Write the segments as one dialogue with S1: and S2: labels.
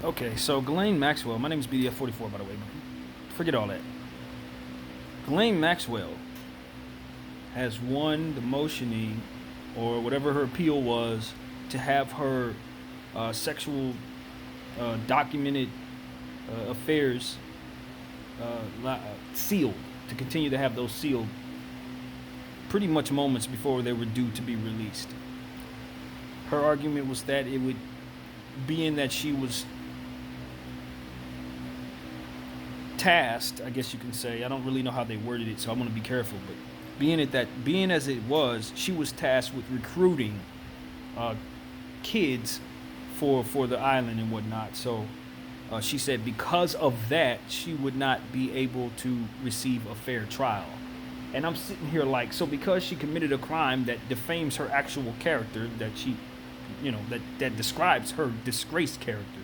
S1: Okay, so Ghislaine Maxwell, my name is BDF44 by the way, forget all that. Ghislaine Maxwell has won the motioning or whatever her appeal was to have her sexual documented affairs sealed, to continue to have those sealed pretty much moments before they were due to be released. Her argument was that it would, being that she was tasked, I guess you can say, I don't really know how they worded it, so I'm going to be careful, but being as it was, she was tasked with recruiting kids for the island and whatnot. So she said because of that, she would not be able to receive a fair trial. And I'm sitting here like, so because she committed a crime that defames her actual character, that she, that describes her disgraced character,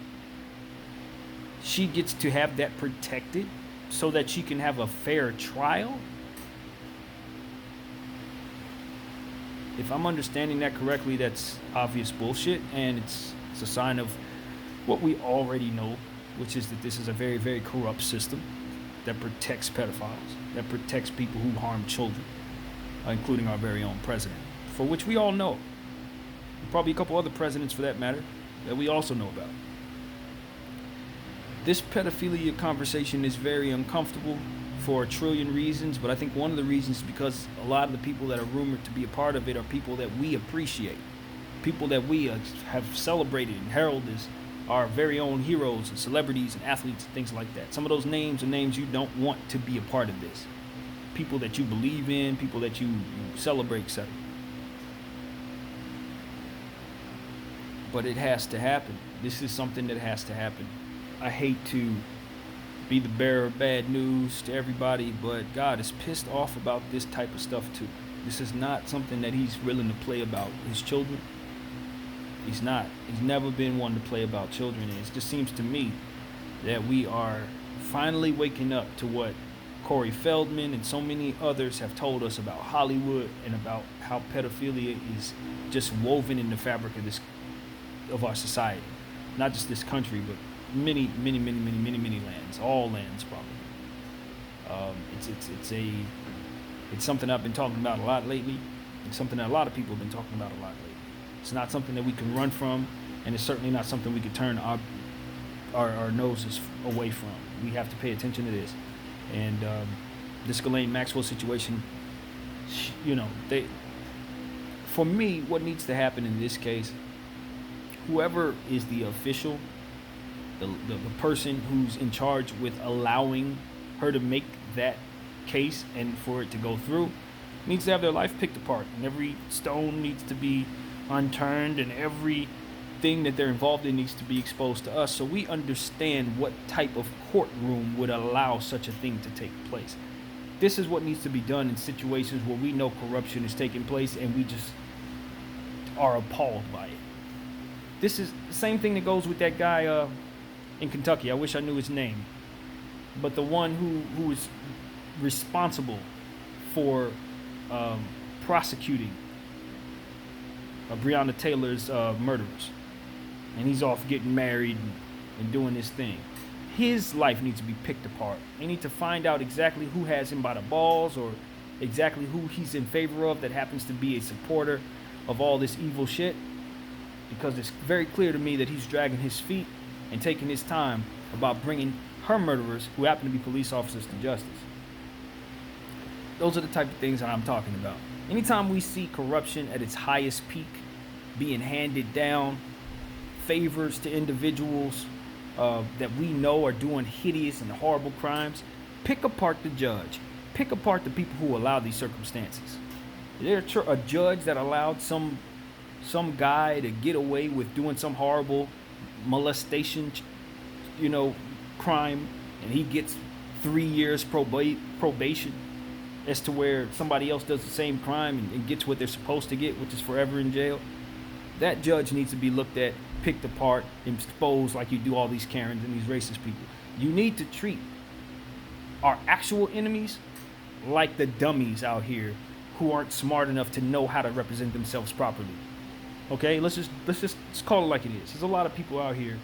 S1: she gets to have that protected so that she can have a fair trial? If I'm understanding that correctly, that's obvious bullshit, and it's a sign of what we already know, which is that this is a very, very corrupt system that protects pedophiles, that protects people who harm children, including our very own president, for which we all know. And probably a couple other presidents, for that matter, that we also know about. This pedophilia conversation is very uncomfortable for a trillion reasons, but I think one of the reasons is because a lot of the people that are rumored to be a part of it are people that we appreciate, people that we have celebrated and heralded as our very own heroes and celebrities and athletes and things like that. Some of those names are names you don't want to be a part of this. People that you believe in, people that you celebrate, etc. But it has to happen. This is something that has to happen. I hate to be the bearer of bad news to everybody, but God is pissed off about this type of stuff too. This is not something that he's willing to play about his children. He's not. He's never been one to play about children. And it just seems to me that we are finally waking up to what Corey Feldman and so many others have told us about Hollywood and about how pedophilia is just woven in the fabric of our society. Not just this country, but many lands, all lands probably. It's something I've been talking about a lot lately. It's something that a lot of people have been talking about a lot lately. It's not something that we can run from, and it's certainly not something we can turn our noses away from. We have to pay attention to this. And this Ghislaine Maxwell situation, for me, what needs to happen in this case, whoever is the official, the person who's in charge with allowing her to make that case and for it to go through, needs to have their life picked apart, and every stone needs to be unturned, and everything that they're involved in needs to be exposed to us so we understand what type of courtroom would allow such a thing to take place. This is what needs to be done in situations where we know corruption is taking place and we just are appalled by it. This is the same thing that goes with that guy in Kentucky. I wish I knew his name, but the one who is responsible for prosecuting Breonna Taylor's murderers, and he's off getting married and doing this thing. His life needs to be picked apart. They need to find out exactly who has him by the balls, or exactly who he's in favor of that happens to be a supporter of all this evil shit, because it's very clear to me that he's dragging his feet and taking his time about bringing her murderers, who happen to be police officers, to justice. Those are the type of things that I'm talking about. Anytime we see corruption at its highest peak being handed down, favors to individuals that we know are doing hideous and horrible crimes, pick apart the judge. Pick apart the people who allow these circumstances. Is there a judge that allowed some guy to get away with doing some horrible molestation, crime, and he gets 3 years probation, as to where somebody else does the same crime and gets what they're supposed to get, which is forever in jail? That judge needs to be looked at, picked apart, exposed like you do all these Karens and these racist people. You need to treat our actual enemies like the dummies out here who aren't smart enough to know how to represent themselves properly. Okay, let's just call it like it is. There's a lot of people out here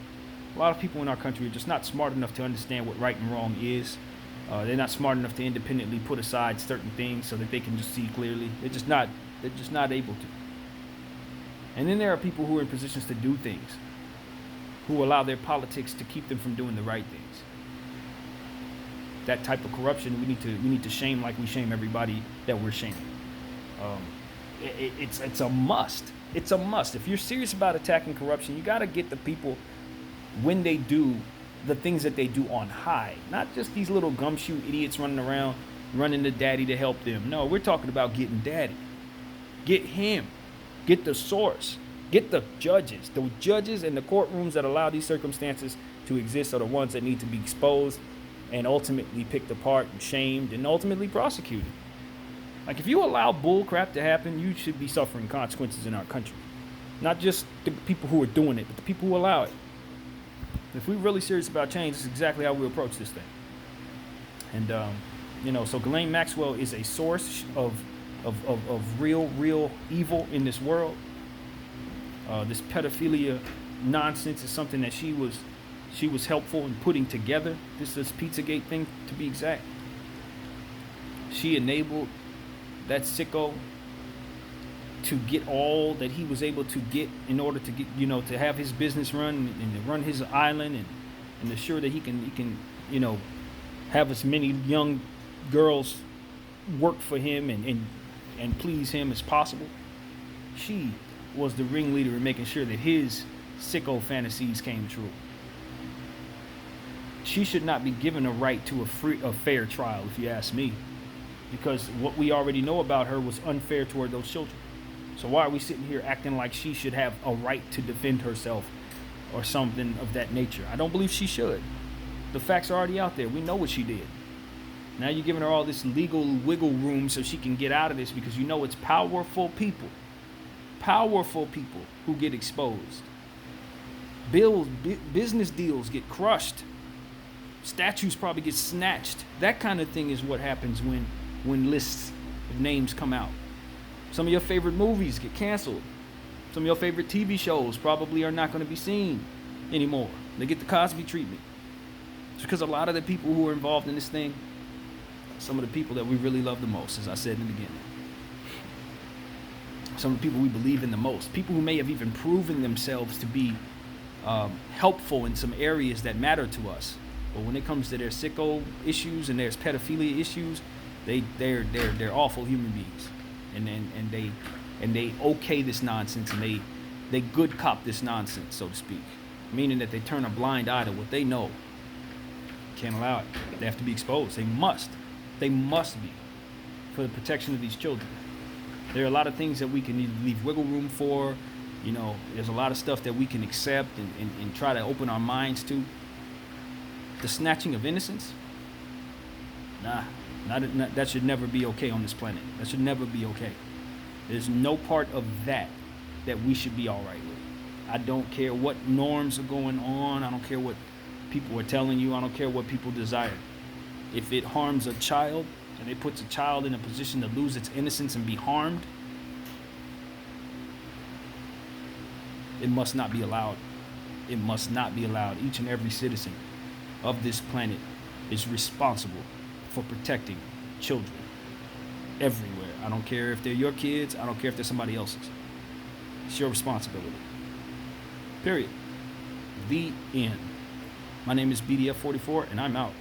S1: A lot of people in our country are just not smart enough to understand what right and wrong is. They're not smart enough to independently put aside certain things so that they can just see clearly. They're just not. They're just not able to. And then there are people who are in positions to do things, who allow their politics to keep them from doing the right things. That type of corruption we need to shame like we shame everybody that we're shaming. It's a must. It's a must. If you're serious about attacking corruption, you got to get the people when they do the things that they do on high, not just these little gumshoe idiots running around running to daddy to help them. No, we're talking about getting daddy. Get him. Get the source. Get the judges. The judges and the courtrooms that allow these circumstances to exist are the ones that need to be exposed and ultimately picked apart and shamed and ultimately prosecuted. Like, if you allow bull crap to happen, you should be suffering consequences in our country. Not just the people who are doing it, but the people who allow it. If we're really serious about change, it's exactly how we approach this thing. And, so Ghislaine Maxwell is a source of real evil in this world. This pedophilia nonsense is something that she was helpful in putting together. This Pizzagate thing, to be exact. She enabled that sicko to get all that he was able to get in order to get, to have his business run and to run his island and ensure that he can have as many young girls work for him and please him as possible. She was the ringleader in making sure that his sicko fantasies came true. She should not be given a right to a fair trial, if you ask me, because what we already know about her was unfair toward those children. So why are we sitting here acting like she should have a right to defend herself or something of that nature? I don't believe she should. The facts are already out there. We know what she did. Now you're giving her all this legal wiggle room so she can get out of this because it's powerful people who get exposed. Business deals get crushed. Statues probably get snatched. That kind of thing is what happens when lists of names come out. Some of your favorite movies get canceled. Some of your favorite TV shows probably are not going to be seen anymore. They get the Cosby treatment. It's because a lot of the people who are involved in this thing, some of the people that we really love the most, as I said in the beginning. Some of the people we believe in the most. People who may have even proven themselves to be helpful in some areas that matter to us. But when it comes to their sicko issues and their pedophilia issues, they're awful human beings. And they okay this nonsense, and they good cop this nonsense, so to speak. Meaning that they turn a blind eye to what they know. Can't allow it. They have to be exposed. They must be, for the protection of these children. There are a lot of things that we can leave wiggle room for. There's a lot of stuff that we can accept and try to open our minds to. The snatching of innocence? That should never be okay on this planet. That should never be okay. There's no part of that we should be all right with. I don't care what norms are going on. I don't care what people are telling you. I don't care what people desire. If it harms a child and it puts a child in a position to lose its innocence and be harmed, it must not be allowed. It must not be allowed. Each and every citizen of this planet is responsible for protecting children everywhere. I don't care if they're your kids. I don't care if they're somebody else's. It's your responsibility. Period. The end. My name is BDF44, and I'm out.